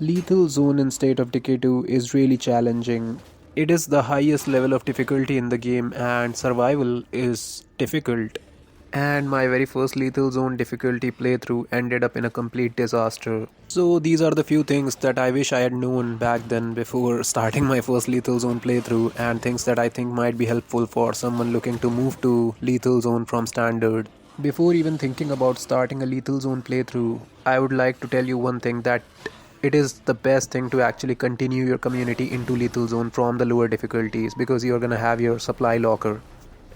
Lethal Zone in State of Decay 2 is really challenging. It is the highest level of difficulty in the game and survival is difficult. And my very first Lethal Zone difficulty playthrough ended up in a complete disaster. So these are the few things that I wish I had known back then before starting my first Lethal Zone playthrough, and things that I think might be helpful for someone looking to move to Lethal Zone from standard. Before even thinking about starting a Lethal Zone playthrough, I would like to tell you one thing, that it is the best thing to actually continue your community into Lethal Zone from the lower difficulties, because you're gonna have your supply locker.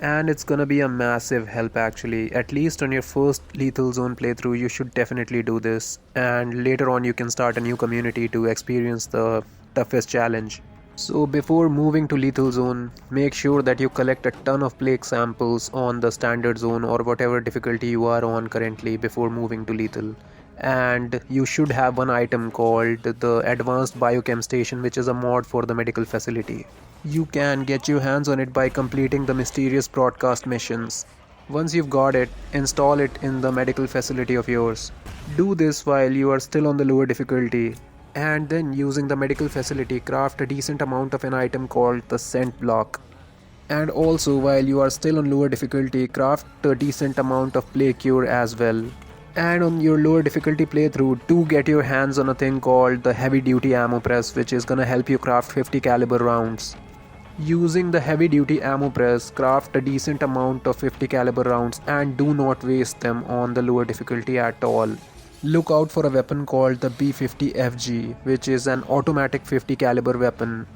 And it's gonna be a massive help actually. At least on your first Lethal Zone playthrough, you should definitely do this. And later on, you can start a new community to experience the toughest challenge. So before moving to Lethal Zone, make sure that you collect a ton of plague samples on the standard zone or whatever difficulty you are on currently before moving to Lethal. And you should have one item called the Advanced Biochem Station, which is a mod for the medical facility. You can get your hands on it by completing the mysterious broadcast missions. Once you've got it, install it in the medical facility of yours. Do this while you are still on the lower difficulty, and then using the medical facility, craft a decent amount of an item called the scent block. And also, while you are still on lower difficulty, craft a decent amount of plague cure as well. And on your lower difficulty playthrough, do get your hands on a thing called the heavy duty ammo press, which is gonna help you craft 50 caliber rounds. Using the heavy duty ammo press, craft a decent amount of 50 caliber rounds and do not waste them on the lower difficulty at all. Look out for a weapon called the B50FG, which is an automatic 50 caliber weapon.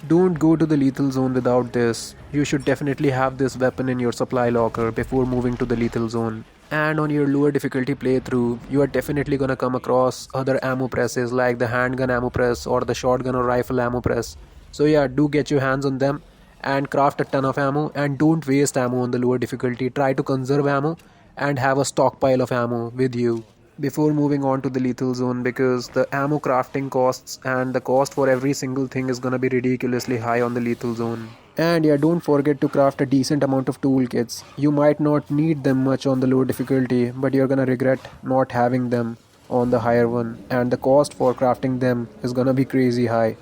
Don't go to the Lethal Zone without this. You should definitely have this weapon in your supply locker before moving to the Lethal Zone. And on your lower difficulty playthrough, you are definitely gonna come across other ammo presses like the handgun ammo press or the shotgun or rifle ammo press. So yeah, do get your hands on them and craft a ton of ammo, and don't waste ammo on the lower difficulty. Try to conserve ammo and have a stockpile of ammo with you before moving on to the Lethal Zone, because the ammo crafting costs and the cost for every single thing is gonna be ridiculously high on the Lethal Zone. And yeah, don't forget to craft a decent amount of toolkits. You might not need them much on the low difficulty, but you're gonna regret not having them on the higher one, and the cost for crafting them is gonna be crazy high.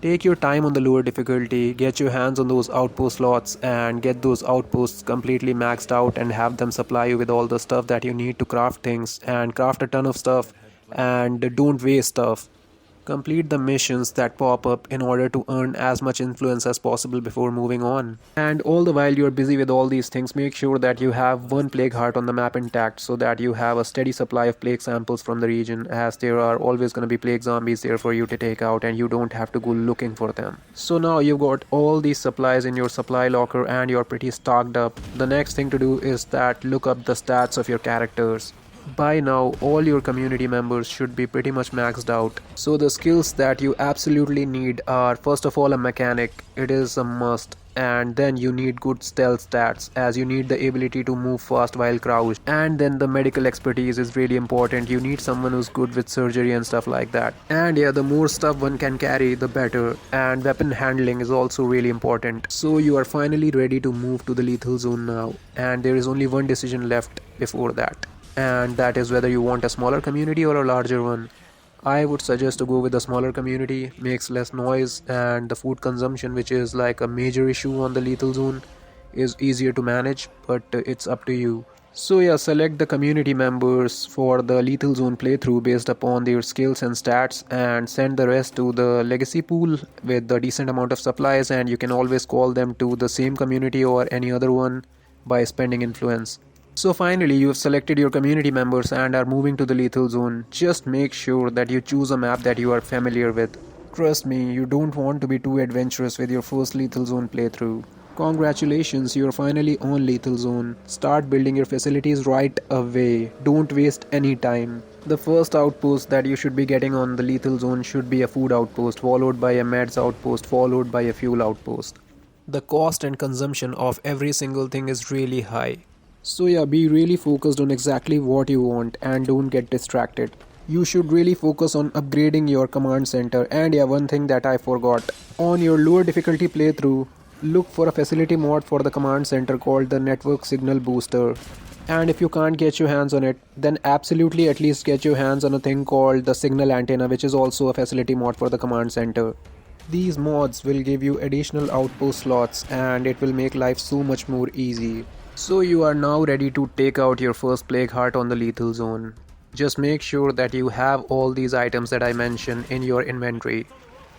Take your time on the lower difficulty, get your hands on those outpost slots and get those outposts completely maxed out and have them supply you with all the stuff that you need to craft things, and craft a ton of stuff and don't waste stuff. Complete the missions that pop up in order to earn as much influence as possible before moving on. And all the while you're busy with all these things, make sure that you have one plague heart on the map intact so that you have a steady supply of plague samples from the region, as there are always going to be plague zombies there for you to take out and you don't have to go looking for them. So now you've got all these supplies in your supply locker and you're pretty stocked up. The next thing to do is that look up the stats of your characters. By now, all your community members should be pretty much maxed out. So the skills that you absolutely need are, first of all, a mechanic. It is a must. And then you need good stealth stats, as you need the ability to move fast while crouched. And then the medical expertise is really important. You need someone who's good with surgery and stuff like that. And yeah, the more stuff one can carry, the better. And weapon handling is also really important. So you are finally ready to move to the Lethal Zone now. And there is only one decision left before that, and that is whether you want a smaller community or a larger one. I would suggest to go with a smaller community, makes less noise, and the food consumption, which is like a major issue on the Lethal Zone, is easier to manage, but it's up to you. So yeah, select the community members for the Lethal Zone playthrough based upon their skills and stats, and send the rest to the legacy pool with a decent amount of supplies, and you can always call them to the same community or any other one by spending influence. So finally, you have selected your community members and are moving to the Lethal Zone. Just make sure that you choose a map that you are familiar with. Trust me, you don't want to be too adventurous with your first Lethal Zone playthrough. Congratulations, you're finally on Lethal Zone. Start building your facilities right away. Don't waste any time. The first outpost that you should be getting on the Lethal Zone should be a food outpost, followed by a meds outpost, followed by a fuel outpost. The cost and consumption of every single thing is really high. So yeah, be really focused on exactly what you want and don't get distracted. You should really focus on upgrading your command center. And yeah, one thing that I forgot. On your lower difficulty playthrough, look for a facility mod for the command center called the network signal booster. And if you can't get your hands on it, then absolutely at least get your hands on a thing called the signal antenna, which is also a facility mod for the command center. These mods will give you additional outpost slots and it will make life so much more easy. So you are now ready to take out your first plague heart on the lethal zone. Just make sure that you have all these items that I mentioned in your inventory.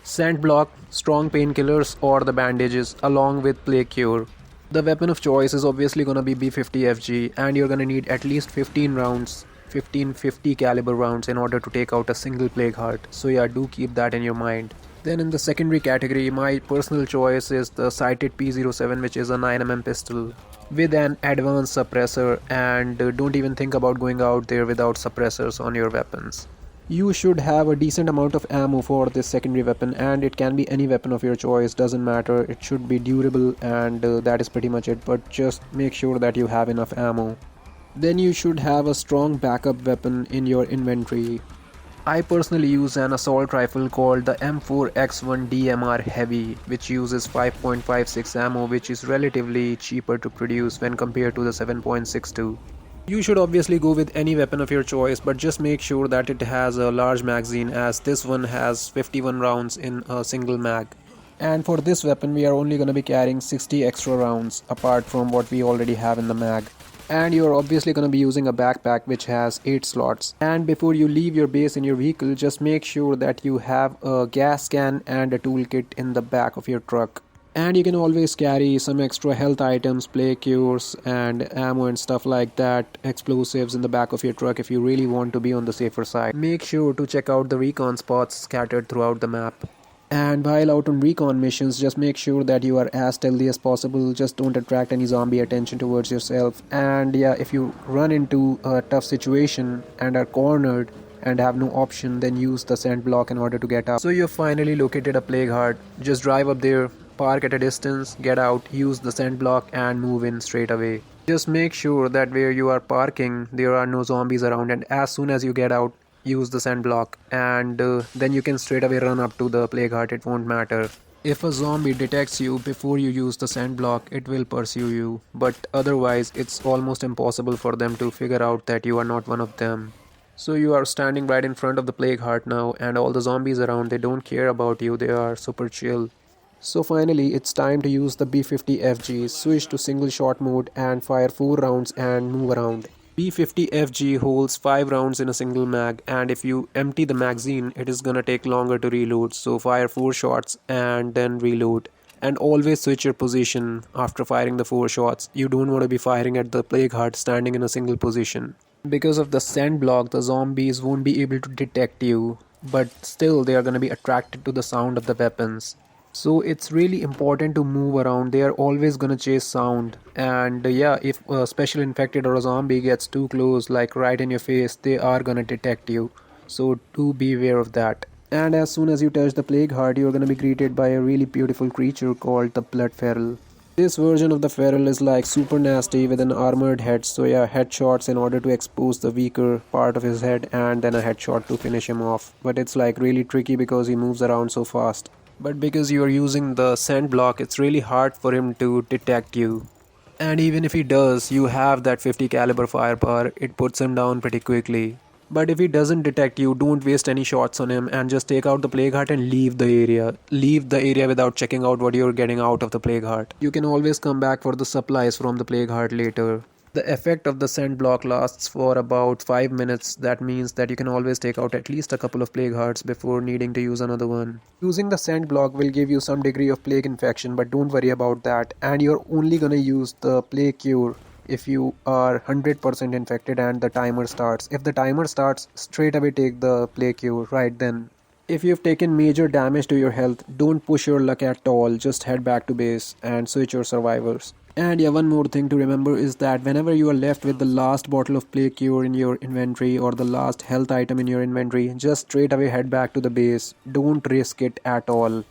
Scent block, strong painkillers or the bandages along with plague cure. The weapon of choice is obviously gonna be B50FG and you're gonna need at least 15 rounds, 1550 caliber rounds in order to take out a single plague heart. So yeah, do keep that in your mind. Then in the secondary category, my personal choice is the sighted P07, which is a 9mm pistol with an advanced suppressor, and don't even think about going out there without suppressors on your weapons. You should have a decent amount of ammo for this secondary weapon, and it can be any weapon of your choice, doesn't matter. It should be durable, and that is pretty much it, but just make sure that you have enough ammo. Then you should have a strong backup weapon in your inventory. I personally use an assault rifle called the M4X1 DMR Heavy, which uses 5.56 ammo, which is relatively cheaper to produce when compared to the 7.62. You should obviously go with any weapon of your choice, but just make sure that it has a large magazine, as this one has 51 rounds in a single mag. And for this weapon we are only going to be carrying 60 extra rounds apart from what we already have in the mag. And you're obviously going to be using a backpack which has 8 slots. And before you leave your base in your vehicle, just make sure that you have a gas can and a toolkit in the back of your truck. And you can always carry some extra health items, plague cures and ammo and stuff like that, explosives in the back of your truck if you really want to be on the safer side. Make sure to check out the recon spots scattered throughout the map. And while out on recon missions, just make sure that you are as stealthy as possible. Just don't attract any zombie attention towards yourself. And yeah, if you run into a tough situation and are cornered and have no option, then use the scent block in order to get out. So you've finally located a plague heart. Just drive up there, park at a distance, get out, use the scent block and move in straight away. Just make sure that where you are parking there are no zombies around, and as soon as you get out, use the scent block, and then you can straight away run up to the plague heart. It won't matter. If a zombie detects you before you use the scent block, it will pursue you, but otherwise it's almost impossible for them to figure out that you are not one of them. So you are standing right in front of the plague heart now, and all the zombies around, they don't care about you, they are super chill. So finally it's time to use the B50FG. Switch to single shot mode and fire 4 rounds and move around. B50FG holds 5 rounds in a single mag, and if you empty the magazine it is gonna take longer to reload, so fire 4 shots and then reload. And always switch your position after firing the 4 shots. You don't want to be firing at the plague heart standing in a single position. Because of the scent block, the zombies won't be able to detect you, but still they are gonna be attracted to the sound of the weapons. So it's really important to move around. They are always gonna chase sound, and yeah, if a special infected or a zombie gets too close, like right in your face, they are gonna detect you. So do be aware of that. And as soon as you touch the plague heart, you're gonna be greeted by a really beautiful creature called the blood feral. This version of the feral is like super nasty with an armored head, so yeah, headshots in order to expose the weaker part of his head, and then a headshot to finish him off. But it's like really tricky because he moves around so fast. But because you are using the scent block, it's really hard for him to detect you. And even if he does, you have that 50 caliber firepower, it puts him down pretty quickly. But if he doesn't detect you, don't waste any shots on him and just take out the plague heart and leave the area. Leave the area without checking out what you're getting out of the plague heart. You can always come back for the supplies from the plague heart later. The effect of the scent block lasts for about 5 minutes. That means that you can always take out at least a couple of plague hearts before needing to use another one. Using the scent block will give you some degree of plague infection, but don't worry about that. And you're only gonna use the plague cure if you are 100% infected and the timer starts. If the timer starts, straight away take the plague cure right then. If you've taken major damage to your health, don't push your luck at all. Just head back to base and switch your survivors. And yeah, one more thing to remember is that whenever you are left with the last bottle of plague cure in your inventory or the last health item in your inventory, just straight away head back to the base. Don't risk it at all.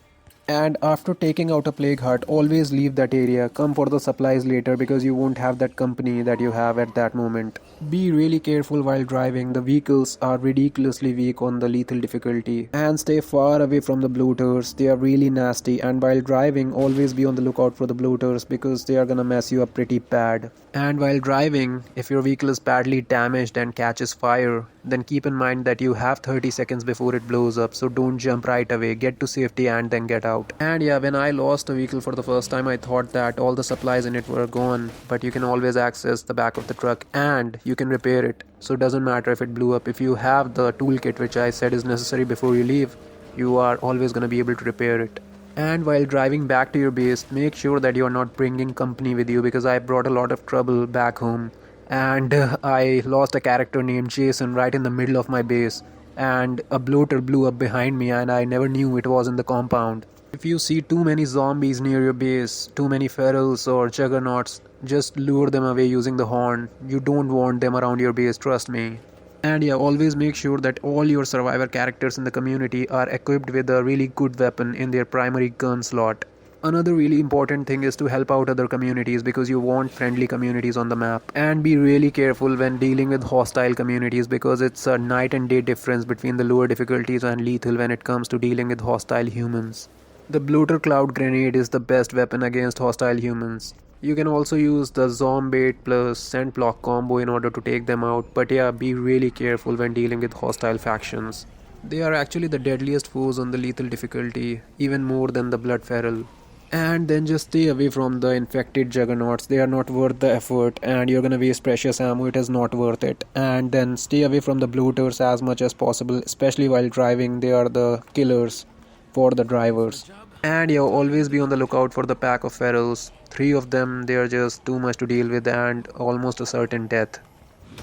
And after taking out a plague heart, always leave that area. Come for the supplies later because you won't have that company that you have at that moment. Be really careful while driving. The vehicles are ridiculously weak on the lethal difficulty. And stay far away from the bloaters. They are really nasty. And while driving, always be on the lookout for the bloaters because they are gonna mess you up pretty bad. And while driving, if your vehicle is badly damaged and catches fire, then keep in mind that you have 30 seconds before it blows up, so don't jump right away, get to safety and then get out. And yeah, when I lost a vehicle for the first time, I thought that all the supplies in it were gone, but you can always access the back of the truck and you can repair it, so it doesn't matter if it blew up. If you have the toolkit which I said is necessary before you leave, you are always going to be able to repair it. And while driving back to your base, make sure that you are not bringing company with you because I brought a lot of trouble back home. And I lost a character named Jason right in the middle of my base. And a bloater blew up behind me and I never knew it was in the compound. If you see too many zombies near your base, too many ferals or juggernauts, just lure them away using the horn. You don't want them around your base, trust me. And yeah, always make sure that all your survivor characters in the community are equipped with a really good weapon in their primary gun slot. Another really important thing is to help out other communities because you want friendly communities on the map. And be really careful when dealing with hostile communities because it's a night and day difference between the lower difficulties and lethal when it comes to dealing with hostile humans. The bloater cloud grenade is the best weapon against hostile humans. You can also use the zombait plus scent block combo in order to take them out, but yeah, be really careful when dealing with hostile factions. They are actually the deadliest foes on the lethal difficulty, even more than the blood feral. And then just stay away from the infected juggernauts. They are not worth the effort and you're gonna waste precious ammo. It is not worth it. And then stay away from the bloaters as much as possible, especially while driving. They are the killers for the drivers. And yeah, always be on the lookout for the pack of ferals. 3 of them, they are just too much to deal with and almost a certain death.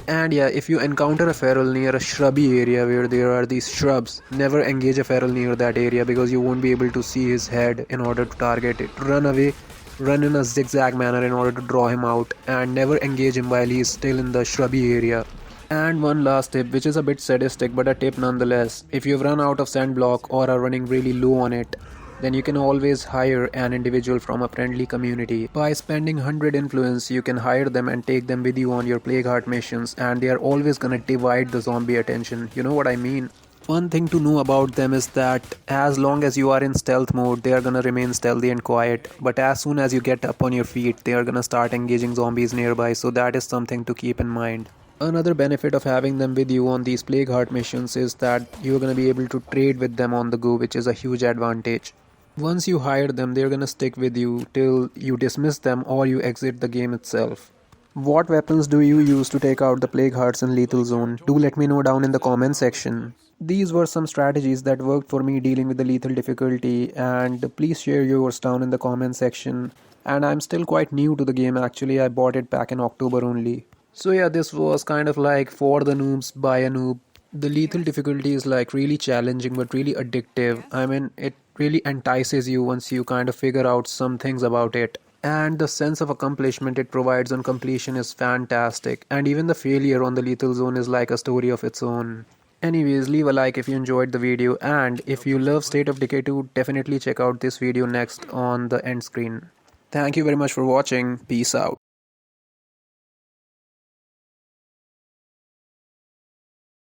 And yeah, if you encounter a feral near a shrubby area where there are these shrubs, never engage a feral near that area because you won't be able to see his head in order to target it. Run away, run in a zigzag manner in order to draw him out, and never engage him while he is still in the shrubby area. And one last tip, which is a bit sadistic but a tip nonetheless. If you've run out of sand block or are running really low on it, then you can always hire an individual from a friendly community. By spending 100 influence, you can hire them and take them with you on your plague heart missions, and they are always gonna divide the zombie attention. You know what I mean? One thing to know about them is that as long as you are in stealth mode, they are gonna remain stealthy and quiet. But as soon as you get up on your feet, they are gonna start engaging zombies nearby, so that is something to keep in mind. Another benefit of having them with you on these plague heart missions is that you're gonna be able to trade with them on the go, which is a huge advantage. Once you hire them, they're gonna stick with you till you dismiss them or you exit the game itself. What weapons do you use to take out the plague hearts in lethal zone? Do let me know down in the comment section. These were some strategies that worked for me dealing with the lethal difficulty, and please share yours down in the comment section. And I'm still quite new to the game actually, I bought it back in October only. So yeah, this was kind of like for the noobs by a noob. The lethal difficulty is like really challenging but really addictive. I mean, it really entices you once you kind of figure out some things about it. And the sense of accomplishment it provides on completion is fantastic. And even the failure on the lethal zone is like a story of its own. Anyways, leave a like if you enjoyed the video, and if you love State of Decay 2, definitely check out this video next on the end screen. Thank you very much for watching. Peace out.